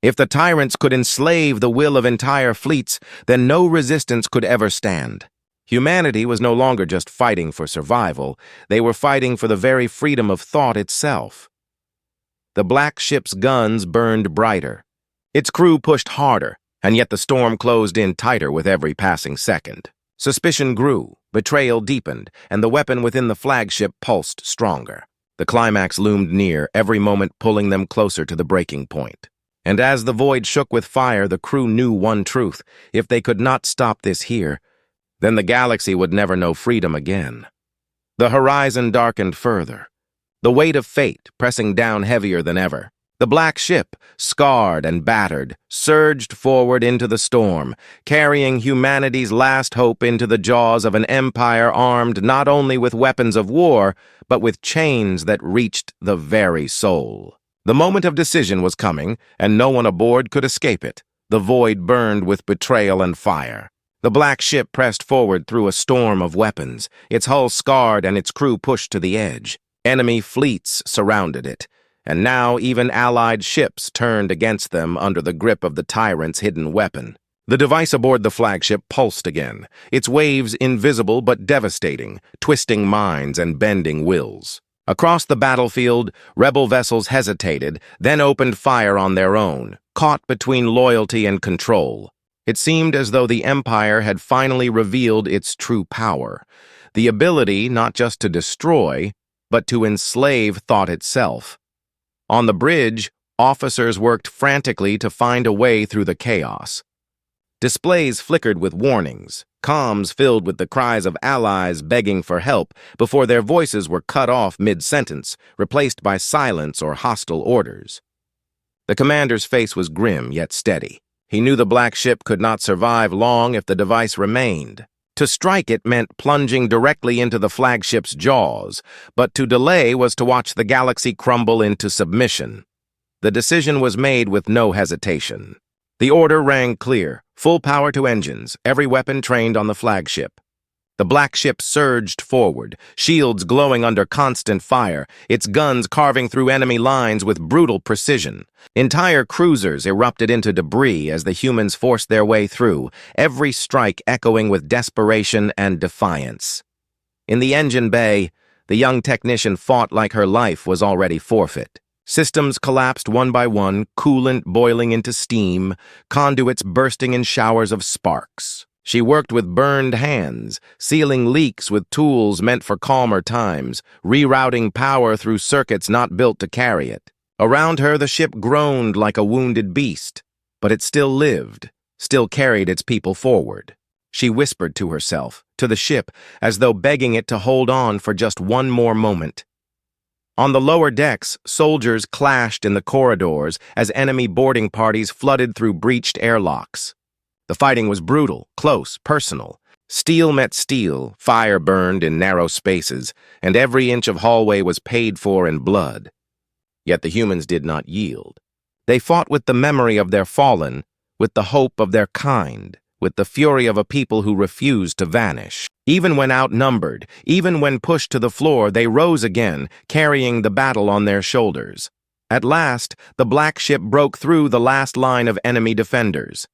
If the Tyrants could enslave the will of entire fleets, then no resistance could ever stand. Humanity was no longer just fighting for survival, they were fighting for the very freedom of thought itself. The Black Ship's guns burned brighter. Its crew pushed harder, and yet the storm closed in tighter with every passing second. Suspicion grew, betrayal deepened, and the weapon within the flagship pulsed stronger. The climax loomed near, every moment pulling them closer to the breaking point. And as the void shook with fire, the crew knew one truth: if they could not stop this here, then the galaxy would never know freedom again. The horizon darkened further, the weight of fate pressing down heavier than ever. The Black Ship, scarred and battered, surged forward into the storm, carrying humanity's last hope into the jaws of an empire armed not only with weapons of war, but with chains that reached the very soul. The moment of decision was coming, and no one aboard could escape it. The void burned with betrayal and fire. The Black Ship pressed forward through a storm of weapons, its hull scarred and its crew pushed to the edge. Enemy fleets surrounded it, and now even allied ships turned against them under the grip of the Tyrant's hidden weapon. The device aboard the flagship pulsed again, its waves invisible but devastating, twisting minds and bending wills. Across the battlefield, rebel vessels hesitated, then opened fire on their own, caught between loyalty and control. It seemed as though the Empire had finally revealed its true power, the ability not just to destroy, but to enslave thought itself. On the bridge, officers worked frantically to find a way through the chaos. Displays flickered with warnings, comms filled with the cries of allies begging for help before their voices were cut off mid-sentence, replaced by silence or hostile orders. The commander's face was grim yet steady. He knew the Black Ship could not survive long if the device remained. To strike it meant plunging directly into the flagship's jaws, but to delay was to watch the galaxy crumble into submission. The decision was made with no hesitation. The order rang clear: full power to engines, every weapon trained on the flagship. The Black Ship surged forward, shields glowing under constant fire, its guns carving through enemy lines with brutal precision. Entire cruisers erupted into debris as the humans forced their way through, every strike echoing with desperation and defiance. In the engine bay, the young technician fought like her life was already forfeit. Systems collapsed one by one, coolant boiling into steam, conduits bursting in showers of sparks. She worked with burned hands, sealing leaks with tools meant for calmer times, rerouting power through circuits not built to carry it. Around her, the ship groaned like a wounded beast, but it still lived, still carried its people forward. She whispered to herself, to the ship, as though begging it to hold on for just one more moment. On the lower decks, soldiers clashed in the corridors as enemy boarding parties flooded through breached airlocks. The fighting was brutal, close, personal. Steel met steel, fire burned in narrow spaces, and every inch of hallway was paid for in blood. Yet the humans did not yield. They fought with the memory of their fallen, with the hope of their kind, with the fury of a people who refused to vanish. Even when outnumbered, even when pushed to the floor, they rose again, carrying the battle on their shoulders. At last, the Black Ship broke through the last line of enemy defenders.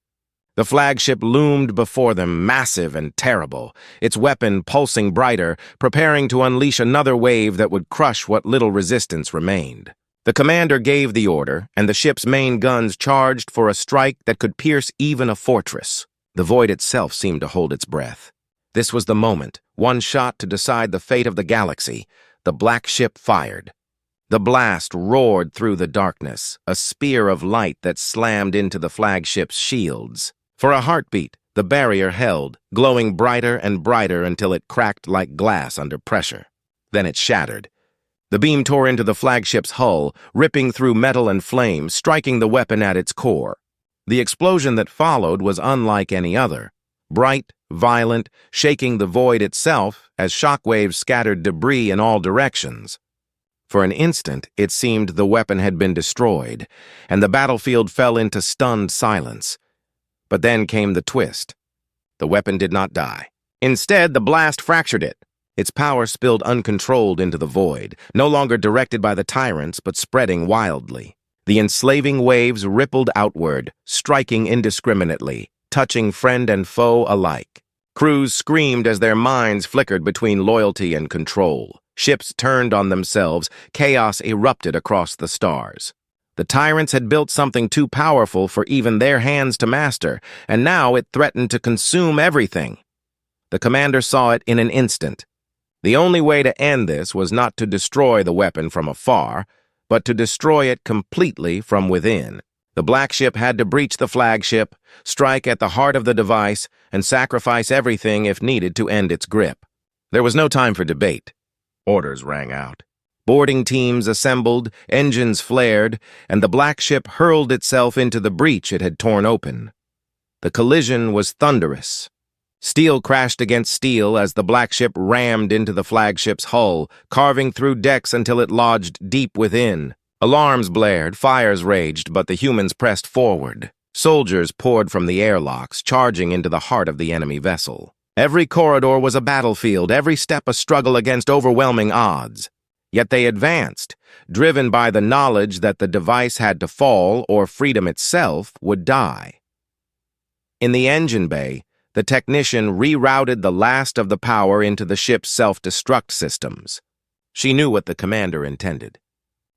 The flagship loomed before them, massive and terrible, its weapon pulsing brighter, preparing to unleash another wave that would crush what little resistance remained. The commander gave the order, and the ship's main guns charged for a strike that could pierce even a fortress. The void itself seemed to hold its breath. This was the moment, One shot to decide the fate of the galaxy. The black ship fired. The blast roared through the darkness, a spear of light that slammed into the flagship's shields. For a heartbeat, the barrier held, glowing brighter and brighter until it cracked like glass under pressure. Then it shattered. The beam tore into the flagship's hull, ripping through metal and flame, striking the weapon at its core. The explosion that followed was unlike any other. Bright, violent, shaking the void itself as shockwaves scattered debris in all directions. For an instant, it seemed the weapon had been destroyed, and the battlefield fell into stunned silence. But then came the twist. The weapon did not die. Instead, the blast fractured it. Its power spilled uncontrolled into the void, no longer directed by the Tyrants, but spreading wildly. The enslaving waves rippled outward, striking indiscriminately, touching friend and foe alike. Crews screamed as their minds flickered between loyalty and control. Ships turned on themselves, chaos erupted across the stars. The Tyrants had built something too powerful for even their hands to master, and now it threatened to consume everything. The commander saw it in an instant. The only way to end this was not to destroy the weapon from afar, but to destroy it completely from within. The black ship had to breach the flagship, strike at the heart of the device, and sacrifice everything if needed to end its grip. There was no time for debate. Orders rang out. Boarding teams assembled, engines flared, and the black ship hurled itself into the breach it had torn open. The collision was thunderous. Steel crashed against steel as the black ship rammed into the flagship's hull, carving through decks until it lodged deep within. Alarms blared, fires raged, but the humans pressed forward. Soldiers poured from the airlocks, charging into the heart of the enemy vessel. Every corridor was a battlefield, every step a struggle against overwhelming odds. Yet they advanced, driven by the knowledge that the device had to fall or freedom itself would die. In the engine bay, the technician rerouted the last of the power into the ship's self-destruct systems. She knew what the commander intended.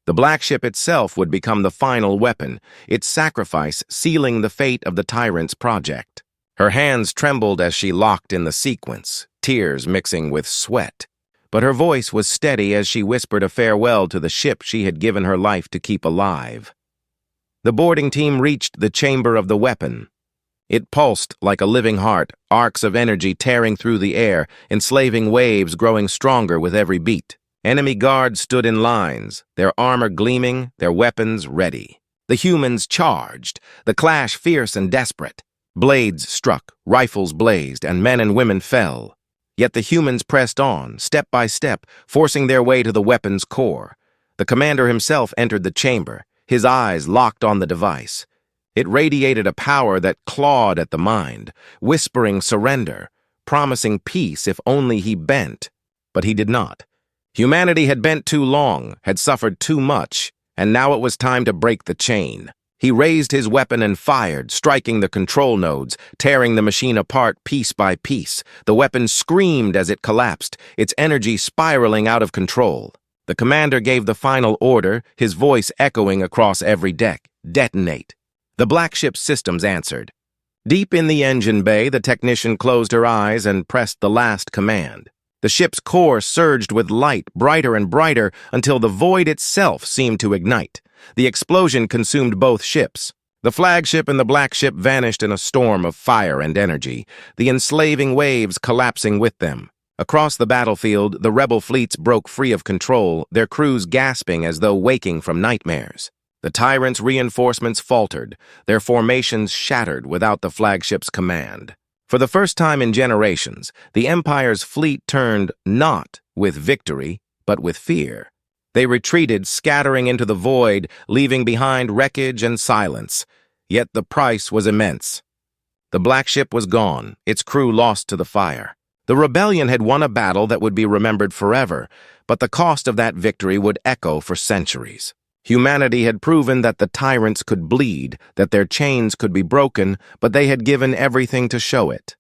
The black ship itself would become the final weapon, its sacrifice sealing the fate of the Tyrants' project. Her hands trembled as she locked in the sequence, tears mixing with sweat. But her voice was steady as she whispered a farewell to the ship she had given her life to keep alive. The boarding team reached the chamber of the weapon. It pulsed like a living heart, arcs of energy tearing through the air, enslaving waves growing stronger with every beat. Enemy guards stood in lines, their armor gleaming, their weapons ready. The humans charged, the clash fierce and desperate. Blades struck, rifles blazed, and men and women fell. Yet the humans pressed on, step by step, forcing their way to the weapon's core. The commander himself entered the chamber, his eyes locked on the device. It radiated a power that clawed at the mind, whispering surrender, promising peace if only he bent. But he did not. Humanity had bent too long, had suffered too much, and now it was time to break the chain. He raised his weapon and fired, striking the control nodes, tearing the machine apart piece by piece. The weapon screamed as it collapsed, its energy spiraling out of control. The commander gave the final order, his voice echoing across every deck. Detonate. The black ship's systems answered. Deep in the engine bay, the technician closed her eyes and pressed the last command. The ship's core surged with light, brighter and brighter, until the void itself seemed to ignite. The explosion consumed both ships. The flagship and the black ship vanished in a storm of fire and energy, the enslaving waves collapsing with them. Across the battlefield, the rebel fleets broke free of control, their crews gasping as though waking from nightmares. The Tyrants' reinforcements faltered, their formations shattered without the flagship's command. For the first time in generations, the Empire's fleet turned not with victory, but with fear. They retreated, scattering into the void, leaving behind wreckage and silence. Yet the price was immense. The black ship was gone, its crew lost to the fire. The rebellion had won a battle that would be remembered forever, but the cost of that victory would echo for centuries. Humanity had proven that the Tyrants could bleed, that their chains could be broken, but they had given everything to show it.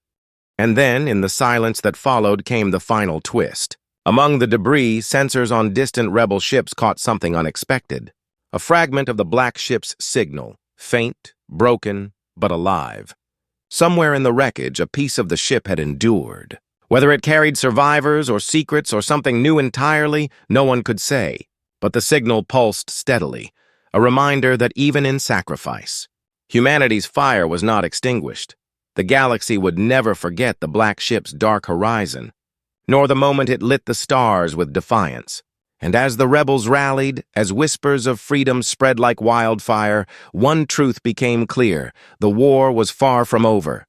And then, in the silence that followed, came the final twist. Among the debris, sensors on distant rebel ships caught something unexpected. A fragment of the black ship's signal, faint, broken, but alive. Somewhere in the wreckage, a piece of the ship had endured. Whether it carried survivors or secrets or something new entirely, no one could say. But the signal pulsed steadily, a reminder that even in sacrifice, humanity's fire was not extinguished. The galaxy would never forget the black ship's dark horizon, nor the moment it lit the stars with defiance. And as the rebels rallied, as whispers of freedom spread like wildfire, one truth became clear: the war was far from over.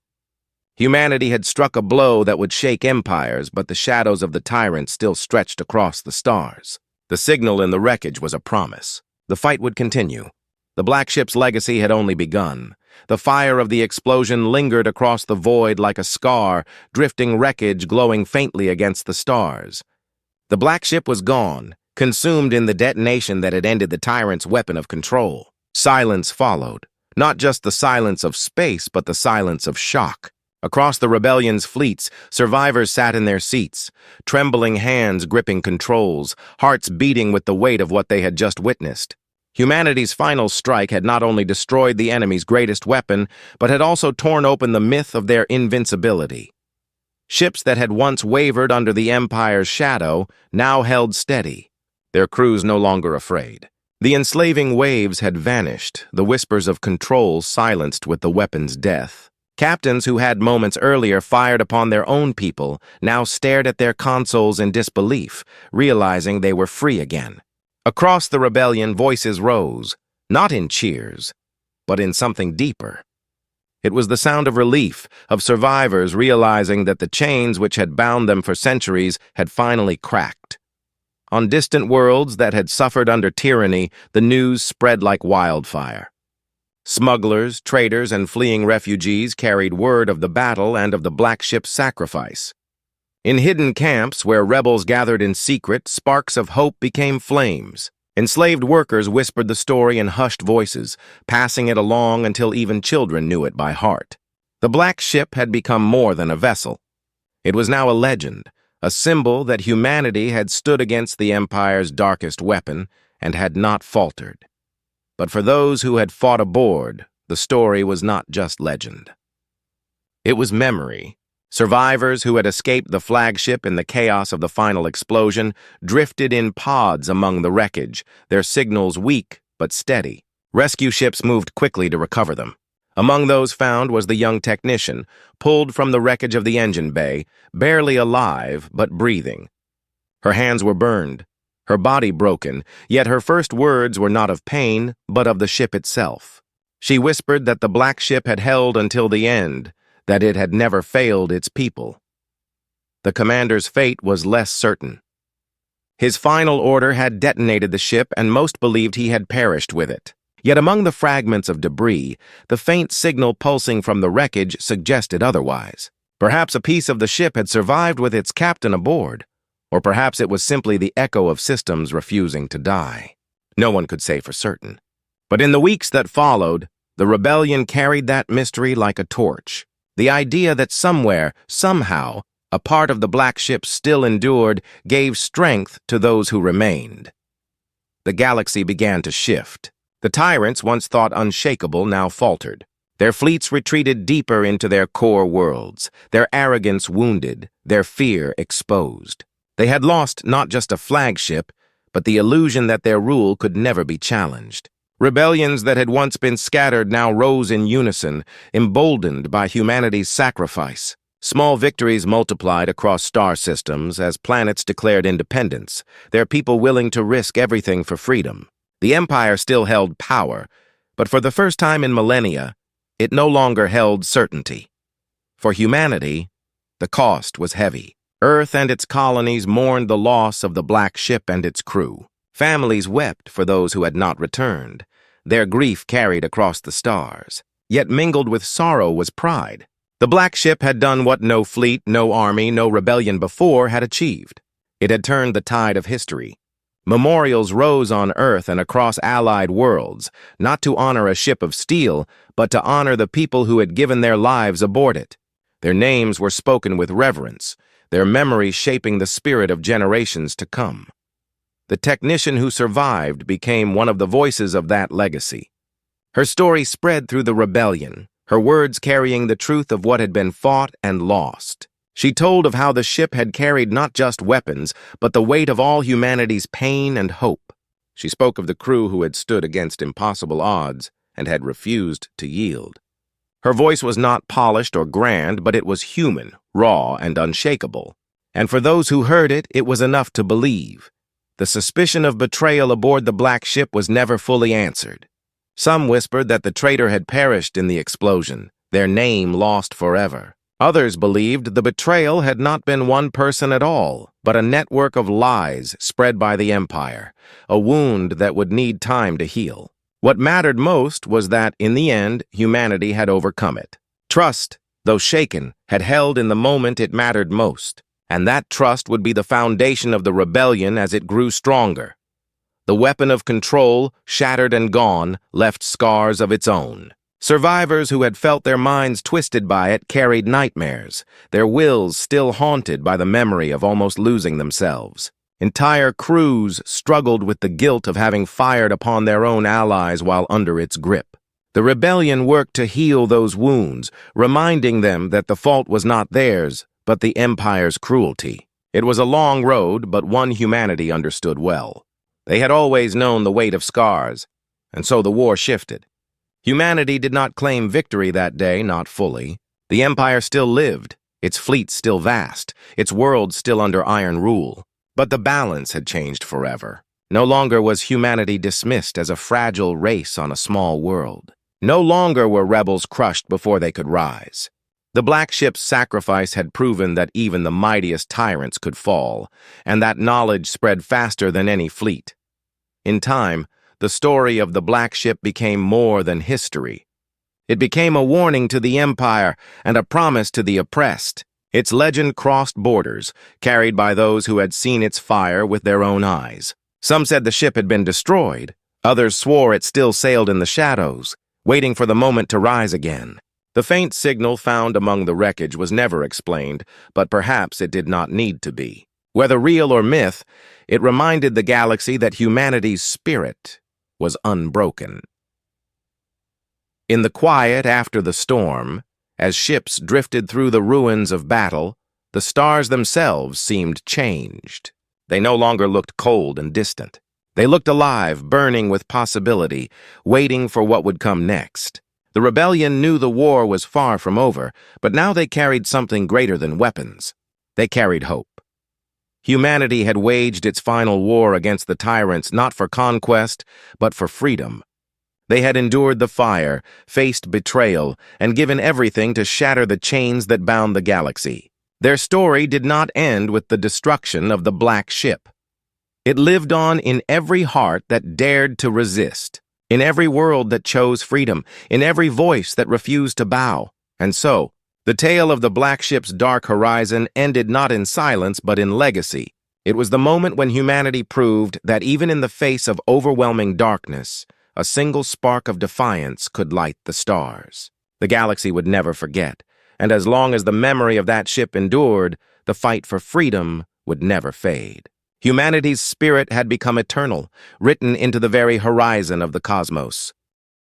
Humanity had struck a blow that would shake empires, but the shadows of the tyrants still stretched across the stars. The signal in the wreckage was a promise. The fight would continue. The black ship's legacy had only begun. The fire of the explosion lingered across the void like a scar, drifting wreckage glowing faintly against the stars. The black ship was gone, consumed in the detonation that had ended the tyrant's weapon of control. Silence followed, not just the silence of space, but the silence of shock. Across the rebellion's fleets, survivors sat in their seats, trembling hands gripping controls, hearts beating with the weight of what they had just witnessed. Humanity's final strike had not only destroyed the enemy's greatest weapon, but had also torn open the myth of their invincibility. Ships that had once wavered under the Empire's shadow now held steady, their crews no longer afraid. The enslaving waves had vanished, the whispers of control silenced with the weapon's death. Captains who had moments earlier fired upon their own people now stared at their consoles in disbelief, realizing they were free again. Across the rebellion, voices rose, not in cheers, but in something deeper. It was the sound of relief, of survivors realizing that the chains which had bound them for centuries had finally cracked. On distant worlds that had suffered under tyranny, the news spread like wildfire. Smugglers, traders, and fleeing refugees carried word of the battle and of the black ship's sacrifice. In hidden camps where rebels gathered in secret, sparks of hope became flames. Enslaved workers whispered the story in hushed voices, passing it along until even children knew it by heart. The black ship had become more than a vessel. It was now a legend, a symbol that humanity had stood against the Empire's darkest weapon and had not faltered. But for those who had fought aboard, the story was not just legend. It was memory. Survivors who had escaped the flagship in the chaos of the final explosion drifted in pods among the wreckage, their signals weak but steady. Rescue ships moved quickly to recover them. Among those found was the young technician, pulled from the wreckage of the engine bay, barely alive but breathing. Her hands were burned, her body broken, yet her first words were not of pain, but of the ship itself. She whispered that the black ship had held until the end, that it had never failed its people. The commander's fate was less certain. His final order had detonated the ship, and most believed he had perished with it. Yet among the fragments of debris, the faint signal pulsing from the wreckage suggested otherwise. Perhaps a piece of the ship had survived with its captain aboard, or perhaps it was simply the echo of systems refusing to die. No one could say for certain. But in the weeks that followed, the rebellion carried that mystery like a torch. The idea that somewhere, somehow, a part of the black ship still endured gave strength to those who remained. The galaxy began to shift. The tyrants, once thought unshakable, now faltered. Their fleets retreated deeper into their core worlds, their arrogance wounded, their fear exposed. They had lost not just a flagship, but the illusion that their rule could never be challenged. Rebellions that had once been scattered now rose in unison, emboldened by humanity's sacrifice. Small victories multiplied across star systems as planets declared independence, their people willing to risk everything for freedom. The Empire still held power, but for the first time in millennia, it no longer held certainty. For humanity, the cost was heavy. Earth and its colonies mourned the loss of the black ship and its crew. Families wept for those who had not returned. Their grief carried across the stars. Yet mingled with sorrow was pride. The black ship had done what no fleet, no army, no rebellion before had achieved. It had turned the tide of history. Memorials rose on Earth and across allied worlds, not to honor a ship of steel, but to honor the people who had given their lives aboard it. Their names were spoken with reverence, their memories shaping the spirit of generations to come. The technician who survived became one of the voices of that legacy. Her story spread through the rebellion, her words carrying the truth of what had been fought and lost. She told of how the ship had carried not just weapons, but the weight of all humanity's pain and hope. She spoke of the crew who had stood against impossible odds and had refused to yield. Her voice was not polished or grand, but it was human, raw, and unshakable. And for those who heard it, it was enough to believe. The suspicion of betrayal aboard the Black Ship was never fully answered. Some whispered that the traitor had perished in the explosion, their name lost forever. Others believed the betrayal had not been one person at all, but a network of lies spread by the Empire, a wound that would need time to heal. What mattered most was that, in the end, humanity had overcome it. Trust, though shaken, had held in the moment it mattered most, and that trust would be the foundation of the rebellion as it grew stronger. The weapon of control, shattered and gone, left scars of its own. Survivors who had felt their minds twisted by it carried nightmares, their wills still haunted by the memory of almost losing themselves. Entire crews struggled with the guilt of having fired upon their own allies while under its grip. The rebellion worked to heal those wounds, reminding them that the fault was not theirs, but the Empire's cruelty. It was a long road, but one humanity understood well. They had always known the weight of scars, and so the war shifted. Humanity did not claim victory that day, not fully. The Empire still lived, its fleet still vast, its world still under iron rule. But the balance had changed forever. No longer was humanity dismissed as a fragile race on a small world. No longer were rebels crushed before they could rise. The Black Ship's sacrifice had proven that even the mightiest tyrants could fall, and that knowledge spread faster than any fleet. In time, the story of the Black Ship became more than history. It became a warning to the Empire and a promise to the oppressed. Its legend crossed borders, carried by those who had seen its fire with their own eyes. Some said the ship had been destroyed. Others swore it still sailed in the shadows, waiting for the moment to rise again. The faint signal found among the wreckage was never explained, but perhaps it did not need to be. Whether real or myth, it reminded the galaxy that humanity's spirit was unbroken. In the quiet after the storm, as ships drifted through the ruins of battle, the stars themselves seemed changed. They no longer looked cold and distant. They looked alive, burning with possibility, waiting for what would come next. The rebellion knew the war was far from over, but now they carried something greater than weapons. They carried hope. Humanity had waged its final war against the Tyrants not for conquest, but for freedom. They had endured the fire, faced betrayal, and given everything to shatter the chains that bound the galaxy. Their story did not end with the destruction of the Black Ship. It lived on in every heart that dared to resist, in every world that chose freedom, in every voice that refused to bow. And so, the tale of the Black Ship's dark horizon ended not in silence but in legacy. It was the moment when humanity proved that even in the face of overwhelming darkness, a single spark of defiance could light the stars. The galaxy would never forget, and as long as the memory of that ship endured, the fight for freedom would never fade. Humanity's spirit had become eternal, written into the very horizon of the cosmos.